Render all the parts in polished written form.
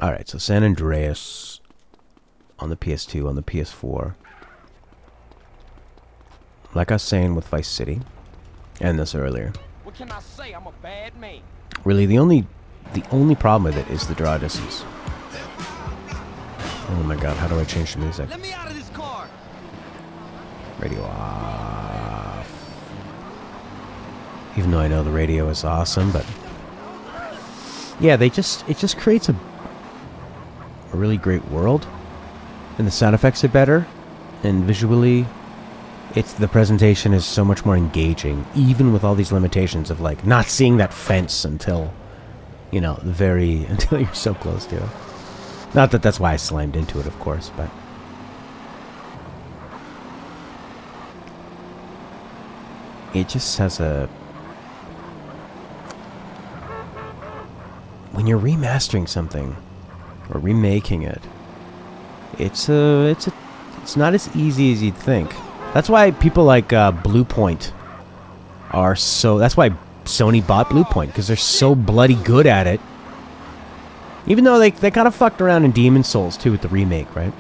Alright, so San Andreas on the PS2, on the PS4. Like I was saying with Vice City, and this earlier. What can I say? I'm a bad man. Really, the only problem with it is the draw distance. Oh my god, how do I change the music? Let me out of this car. Radio off. Even though I know the radio is awesome, but yeah, it just creates a really great world, and the sound effects are better, and visually, the presentation is so much more engaging, even with all these limitations of like not seeing that fence until, you know, until you're so close to it. Not that that's why I slammed into it, of course, but it just has a... When you're remastering something or remaking it, it's not as easy as you'd think. That's why people like Bluepoint are so... That's why Sony bought Bluepoint, because they're so bloody good at it. Even though they kind of fucked around in Demon's Souls, too, with the remake, right?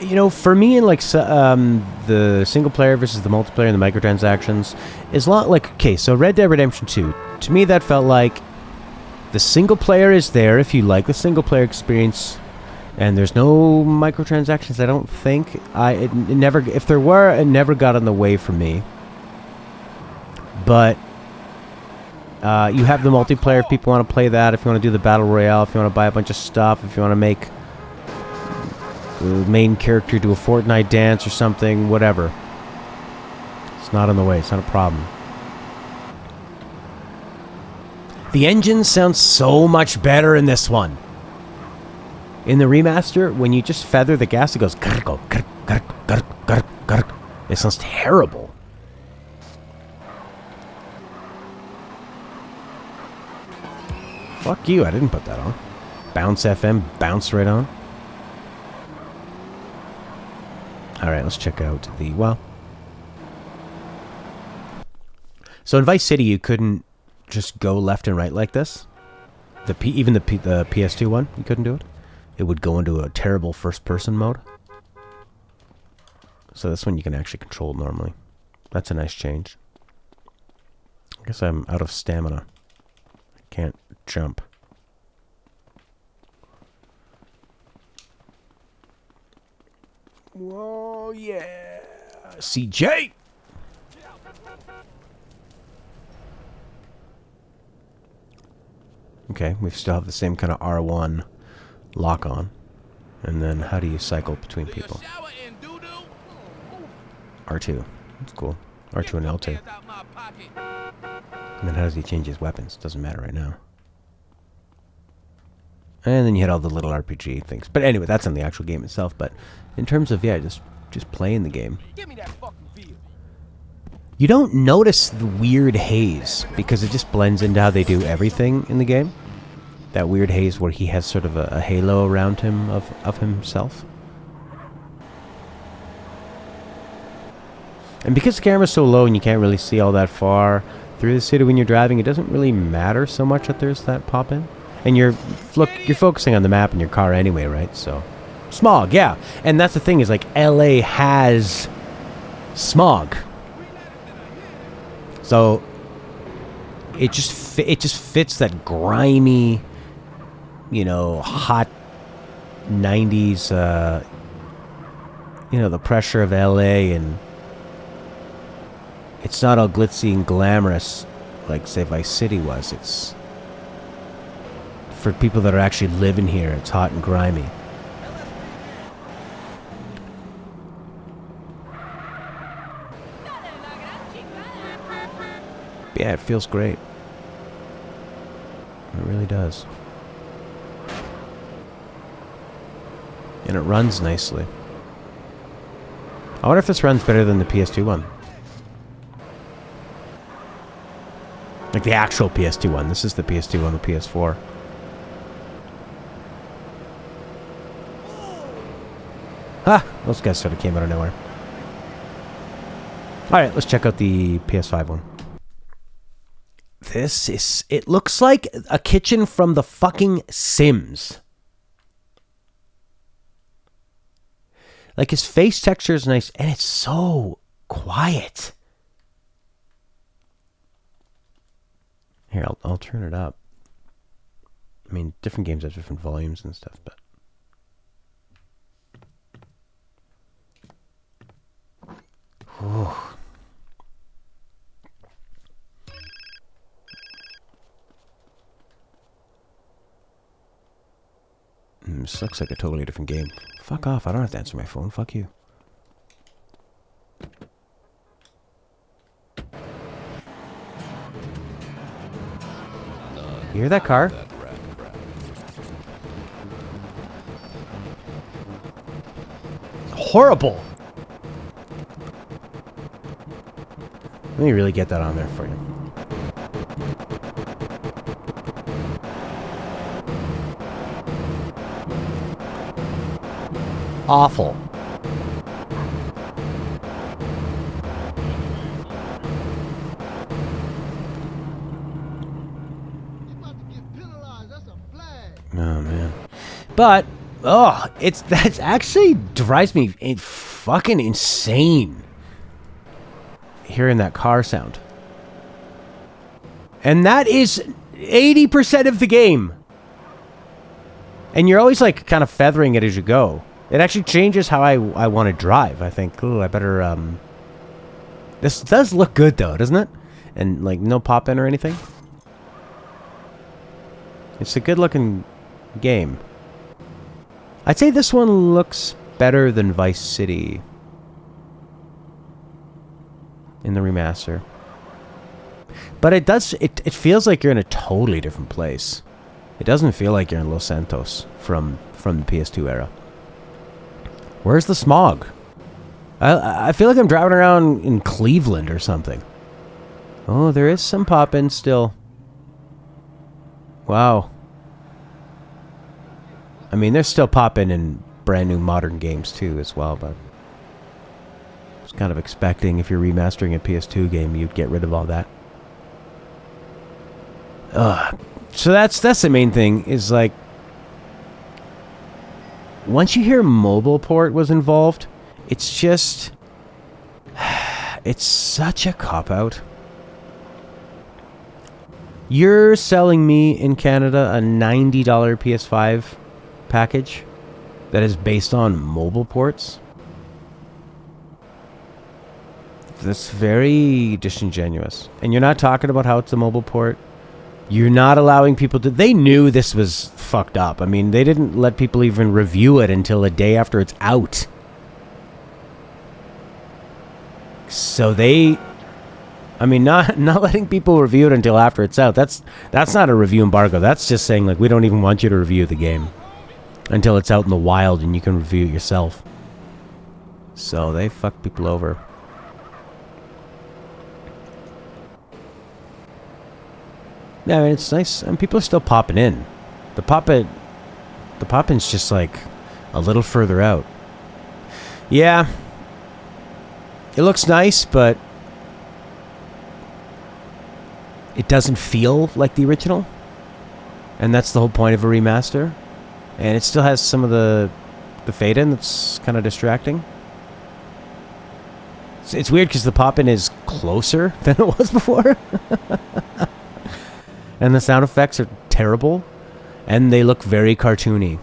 You know, for me, in like the single player versus the multiplayer and the microtransactions, is a lot like... Okay, so Red Dead Redemption 2, to me that felt like the single player is there if you like the single player experience, and there's no microtransactions, I don't think. It never... If there were, it never got in the way for me. But... you have the multiplayer if people want to play that, if you want to do the Battle Royale, if you want to buy a bunch of stuff, if you want to make the main character do a Fortnite dance or something, whatever. It's not in the way, it's not a problem. The engine sounds so much better in this one. In the remaster, when you just feather the gas, it goes... It sounds terrible. Fuck you, I didn't put that on. Bounce FM, bounce right on. Alright, let's check out the... Well... So in Vice City, you couldn't just go left and right like this. Even the PS2 one, you couldn't do it. It would go into a terrible first-person mode. So this one you can actually control normally. That's a nice change. I guess I'm out of stamina. I can't jump. Whoa, yeah. CJ! Okay, we still have the same kind of R1 lock on. And then how do you cycle between people? R2. That's cool. R2 and L2. And then how does he change his weapons? Doesn't matter right now. And then you had all the little RPG things. But anyway, that's in the actual game itself. But in terms of, yeah, just playing the game. Give me that fucking beer. You don't notice the weird haze, because it just blends into how they do everything in the game. That weird haze where he has sort of a halo around him of himself. And because the camera's so low and you can't really see all that far through the city when you're driving, it doesn't really matter so much that there's that pop-in. And you're focusing on the map in your car anyway, right? So, smog, yeah. And that's the thing, is like LA has smog. So it just fits that grimy, you know, hot 90s, you know, the pressure of LA, and it's not all glitzy and glamorous like, say, Vice City was. It's for people that are actually living here. It's hot and grimy. Yeah, it feels great. It really does. And it runs nicely. I wonder if this runs better than the PS2 one. Like the actual PS2 one. This is the PS2 on the PS4. Ah! Those guys sort of came out of nowhere. Alright, let's check out the PS5 one. This is... It looks like a kitchen from the fucking Sims. Like, his face texture is nice, and it's so quiet. Here, I'll turn it up. I mean, different games have different volumes and stuff, but... Whew. This looks like a totally different game. Fuck off, I don't have to answer my phone, fuck you. You hear that car? Horrible! Let me really get that on there for you. Awful. Oh man. But that's actually drives me fucking insane hearing that car sound. And that is 80% of the game. And you're always like kind of feathering it as you go. It actually changes how I want to drive. I think, ooh, I better this does look good though, doesn't it? And like no pop in or anything. It's a good looking game. I'd say this one looks better than Vice City in the remaster. But it does, it feels like you're in a totally different place. It doesn't feel like you're in Los Santos from the PS2 era. Where's the smog? I feel like I'm driving around in Cleveland or something. Oh, there is some pop-in still. Wow. I mean, there's still pop-in in brand new modern games too as well, but I was kind of expecting if you're remastering a PS2 game, you'd get rid of all that. So that's the main thing, is like, once you hear mobile port was involved, it's just, it's such a cop-out. You're selling me in Canada a $90 PS5 package that is based on mobile ports? That's very disingenuous. And you're not talking about how it's a mobile port. You're not allowing people to... They knew this was fucked up. I mean, they didn't let people even review it until a day after it's out. So they... I mean, not letting people review it until after it's out. That's not a review embargo. That's just saying, like, we don't even want you to review the game until it's out in the wild and you can review it yourself. So they fuck people over. Yeah, I mean, it's nice, and people are still popping in. The pop-in's just like a little further out. Yeah, it looks nice, but it doesn't feel like the original, and that's the whole point of a remaster. And it still has some of the fade-in that's kind of distracting. It's weird because the pop-in is closer than it was before. And the sound effects are terrible. And they look very cartoony.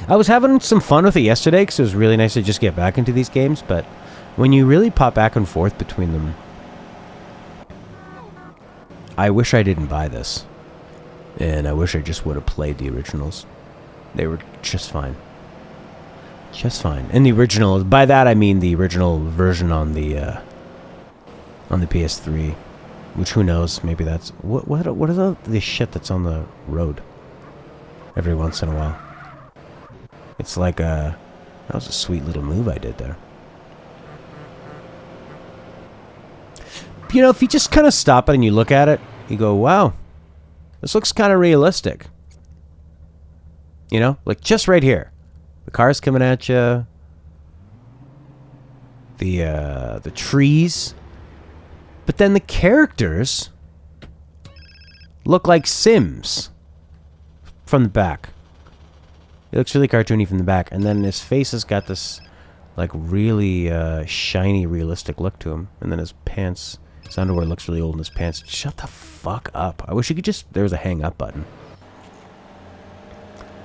I was having some fun with it yesterday because it was really nice to just get back into these games. But when you really pop back and forth between them... I wish I didn't buy this. And I wish I just would have played the originals. They were just fine. Just fine. And the original... By that I mean the original version on the PS3. Which, who knows, maybe that's... What is all the shit that's on the road? Every once in a while. It's like a... That was a sweet little move I did there. You know, if you just kind of stop it and you look at it, you go, wow, this looks kind of realistic. You know? Like, just right here. The car's coming at you. The trees... But then the characters look like Sims from the back. He looks really cartoony from the back, and then his face has got this like really shiny, realistic look to him. And then his pants, his underwear looks really old in his pants. Shut the fuck up! I wish you could just. There was a hang up button.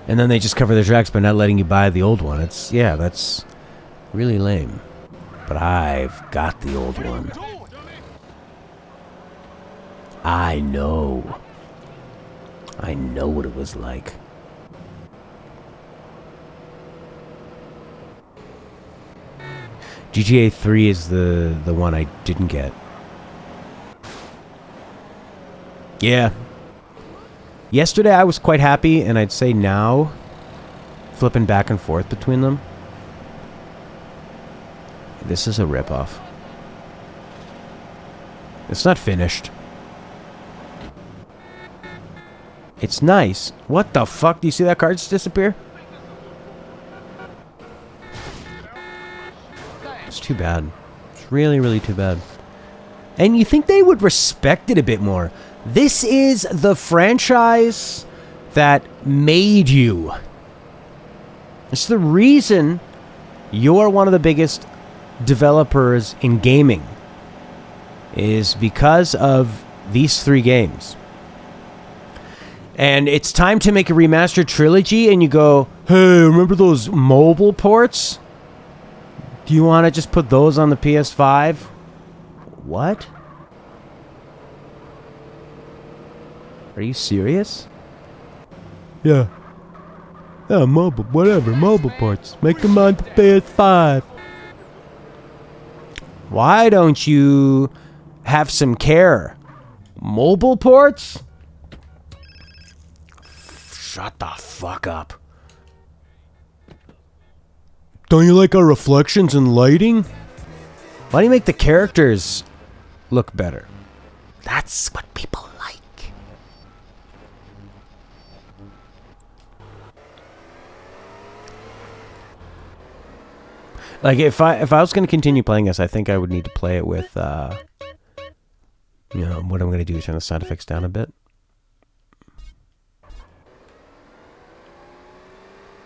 And then they just cover their tracks by not letting you buy the old one. It's yeah, that's really lame. But I've got the old one. I know. I know what it was like. GTA 3 is the one I didn't get. Yeah. Yesterday I was quite happy, and I'd say now, flipping back and forth between them, this is a ripoff. It's not finished. It's nice. What the fuck? Do you see that card just disappear? It's too bad. It's really, really too bad. And you think they would respect it a bit more. This is the franchise that made you. It's the reason you're one of the biggest developers in gaming. Is because of these 3 games. And it's time to make a remastered trilogy, and you go, hey, remember those mobile ports? Do you want to just put those on the PS5? What? Are you serious? Yeah. Yeah, mobile, whatever, mobile ports. Make them on the PS5. Why don't you have some care? Mobile ports? Shut the fuck up. Don't you like our reflections and lighting? Why do you make the characters look better? That's what people like. Like if I was going to continue playing this, I think I would need to play it with you know, what I'm going to do is turn the sound effects down a bit.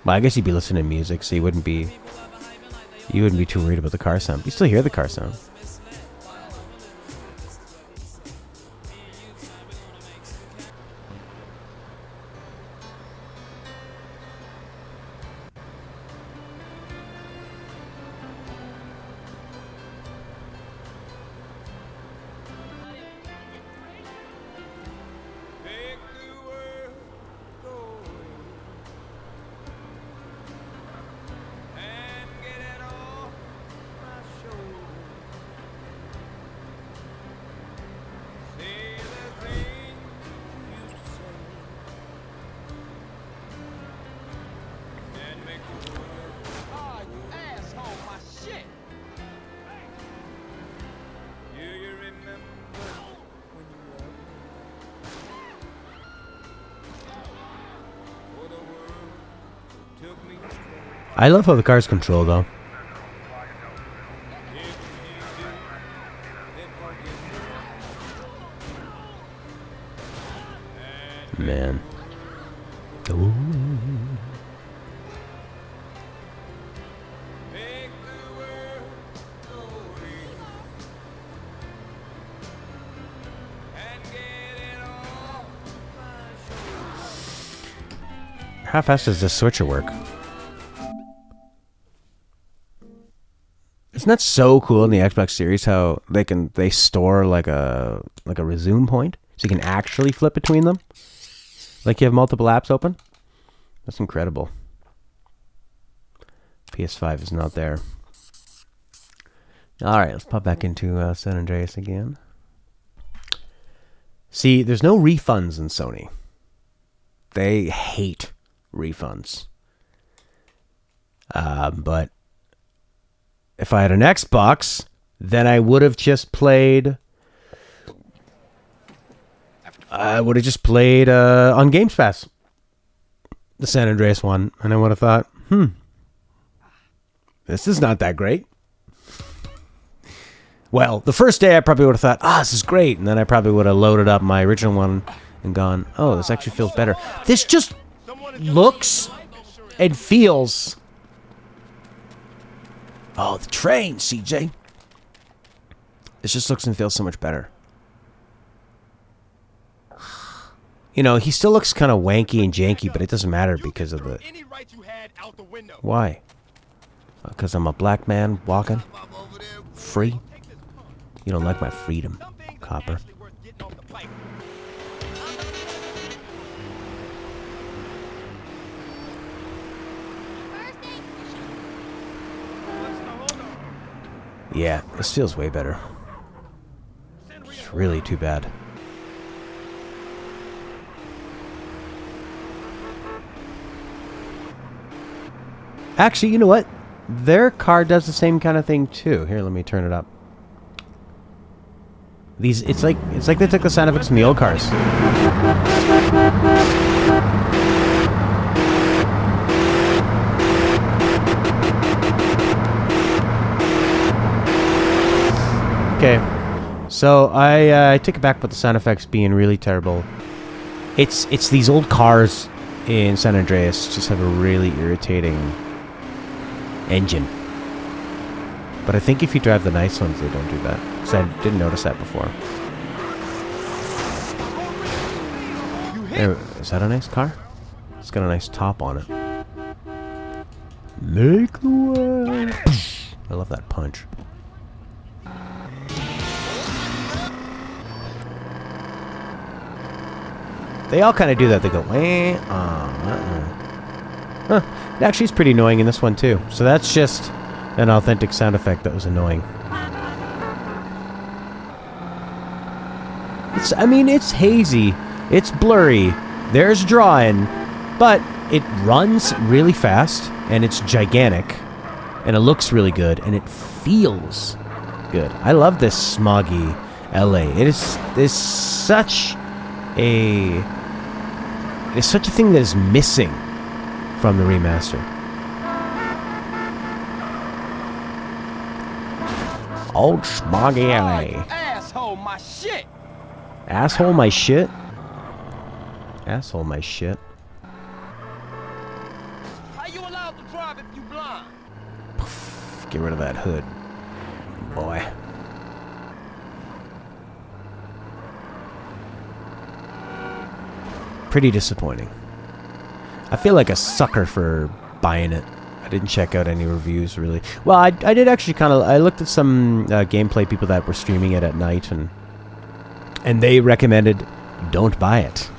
Well, I guess you'd be listening to music, so you wouldn't be too worried about the car sound. You still hear the car sound. I love how the car's controlled, though. Man. Ooh. How fast does this switcher work? Isn't that so cool in the Xbox Series how they store like a resume point so you can actually flip between them? Like you have multiple apps open? That's incredible. PS5 is not there. Alright, let's pop back into San Andreas again. See, there's no refunds in Sony. They hate refunds. But if I had an Xbox, then I would have just played... on Games Pass. The San Andreas one. And I would have thought, this is not that great. Well, the first day I probably would have thought, this is great. And then I probably would have loaded up my original one and gone, oh, this actually feels better. This just looks and feels... Oh, the train, CJ. This just looks and feels so much better. You know, he still looks kind of wanky and janky, but it doesn't matter because of the... Why? Because I'm a black man walking free? You don't like my freedom, copper. Yeah, this feels way better. It's really too bad. Actually, you know what? Their car does the same kind of thing too. Here, let me turn it up. These, it's like they took the sound effects from the old cars. Okay, so I take it back about the sound effects being really terrible. It's these old cars in San Andreas just have a really irritating engine. But I think if you drive the nice ones, they don't do that. Because I didn't notice that before. There, is that a nice car? It's got a nice top on it. Make the way. I love that punch. They all kind of do that. They go, Huh. It actually is pretty annoying in this one too. So that's just an authentic sound effect that was annoying. I mean, it's hazy, it's blurry, there's drawing, but it runs really fast, and it's gigantic, and it looks really good, and it feels good. I love this smoggy LA. It is such a thing that is missing from the remaster. Old smoggy LA. Asshole, my shit. Asshole my shit? Asshole my shit. How you allowed to drive if you blind? Get rid of that hood, boy. Pretty disappointing. I feel like a sucker for buying it. I didn't check out any reviews, really. Well, I did actually kind of... I looked at some gameplay people that were streaming it at night, and they recommended don't buy it.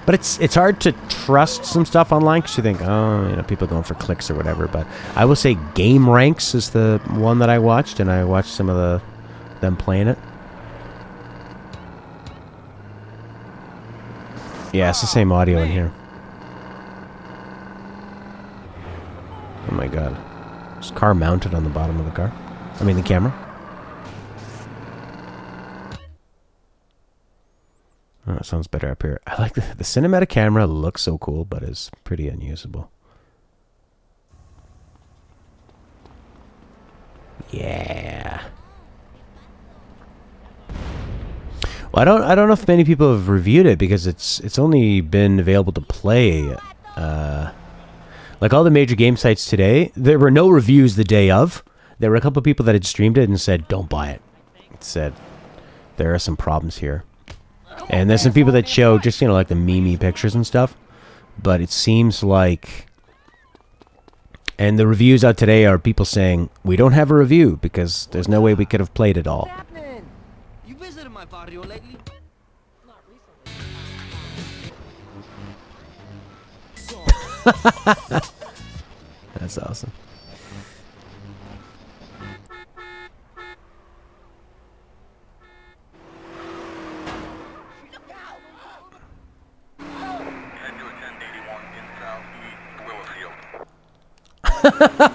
But it's hard to trust some stuff online because you think, oh, you know, people are going for clicks or whatever. But I will say Game Ranks is the one that I watched, and I watched some of them playing it. Yeah, it's the same audio in here. Oh my god. There's a car mounted on the bottom of the car. I mean the camera. Oh, that sounds better up here. I like the cinematic camera looks so cool, but is pretty unusable. Yeah. Well, I don't know if many people have reviewed it because it's only been available to play. Like all the major game sites today, there were no reviews the day of. There were a couple of people that had streamed it and said, "Don't buy it." It said there are some problems here, and there's some people that show just like the meme pictures and stuff. But it seems like, and the reviews out today are people saying we don't have a review because there's no way we could have played it all. You visited my Pâtreron lately? Not recently. That's awesome.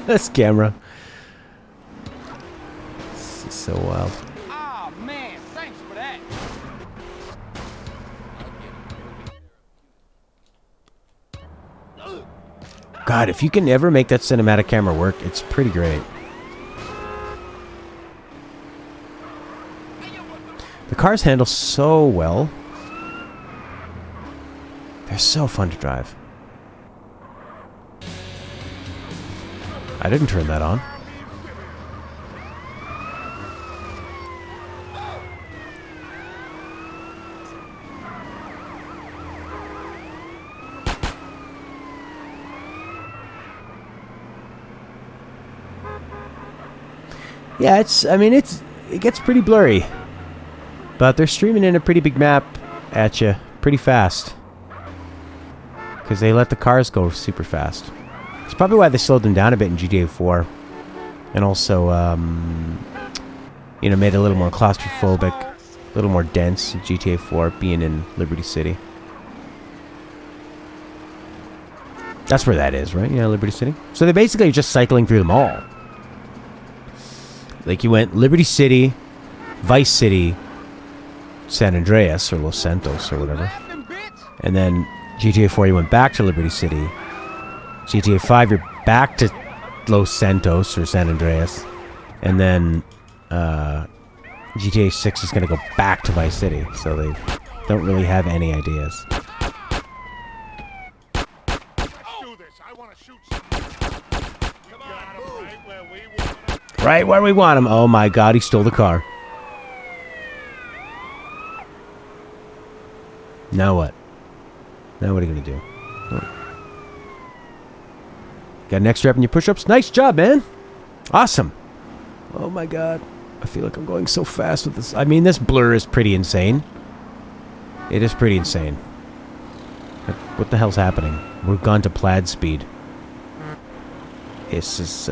This camera. This is so wild. Ah, man, thanks for that. God, if you can ever make that cinematic camera work, it's pretty great. The cars handle so well. They're so fun to drive. I didn't turn that on. Yeah, it gets pretty blurry. But they're streaming in a pretty big map at you pretty fast. Because they let the cars go super fast. It's probably why they slowed them down a bit in GTA 4. And also, made it a little more claustrophobic, a little more dense in GTA 4 being in Liberty City. That's where that is, right? Yeah, Liberty City. So they're basically just cycling through them all. Like you went Liberty City, Vice City, San Andreas, or Los Santos, or whatever. And then GTA 4, you went back to Liberty City. GTA 5, you're back to Los Santos, or San Andreas. And then GTA 6 is going to go back to Vice City. So they don't really have any ideas. Right where we want him. Oh my god, he stole the car. Now what? Now what are you gonna do? Oh. Got an extra up in your push-ups? Nice job, man! Awesome! Oh my god. I feel like I'm going so fast with this. I mean, this blur is pretty insane. It is pretty insane. What the hell's happening? We've gone to plaid speed. This is,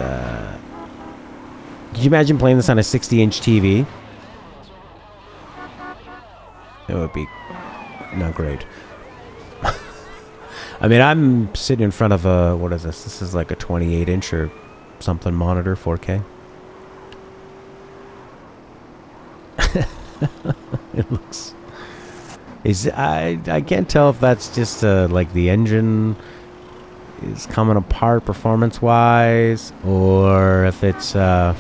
Could you imagine playing this on a 60-inch TV? It would be not great. I mean, I'm sitting in front of a... What is this? This is like a 28-inch or something monitor, 4K. It looks... I can't tell if that's just like the engine is coming apart performance-wise, or if it's to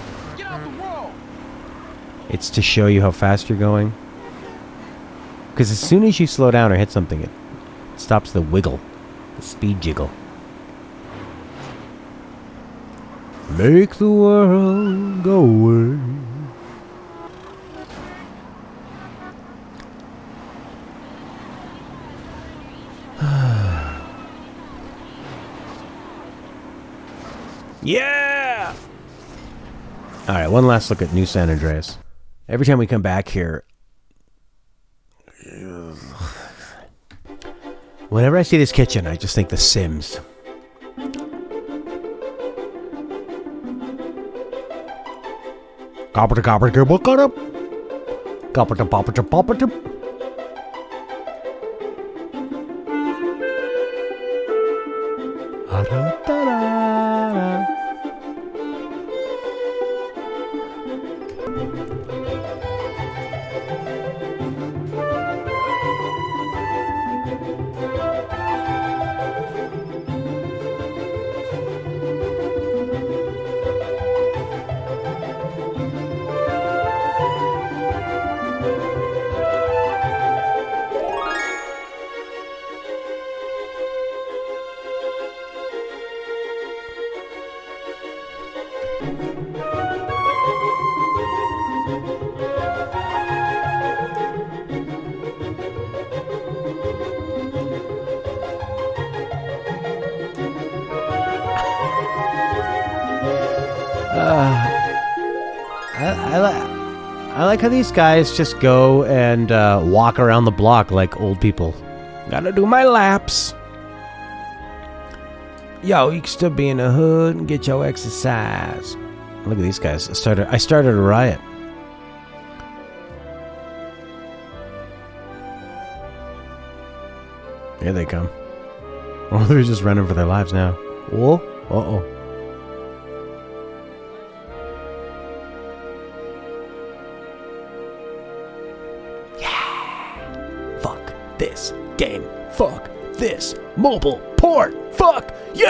show you how fast you're going. Because as soon as you slow down or hit something, it stops the wiggle, the speed jiggle. Make the world go away. Yeah! Alright, one last look at New San Andreas. Every time we come back here... Whenever I see this kitchen, I just think The Sims. I like how these guys just go and walk around the block like old people. Gotta do my laps. Yo, you can still be in the hood and get your exercise. Look at these guys. I started a riot. Here they come. Oh, they're just running for their lives now. Whoa. Uh-oh. This game. Fuck this mobile port. Fuck you!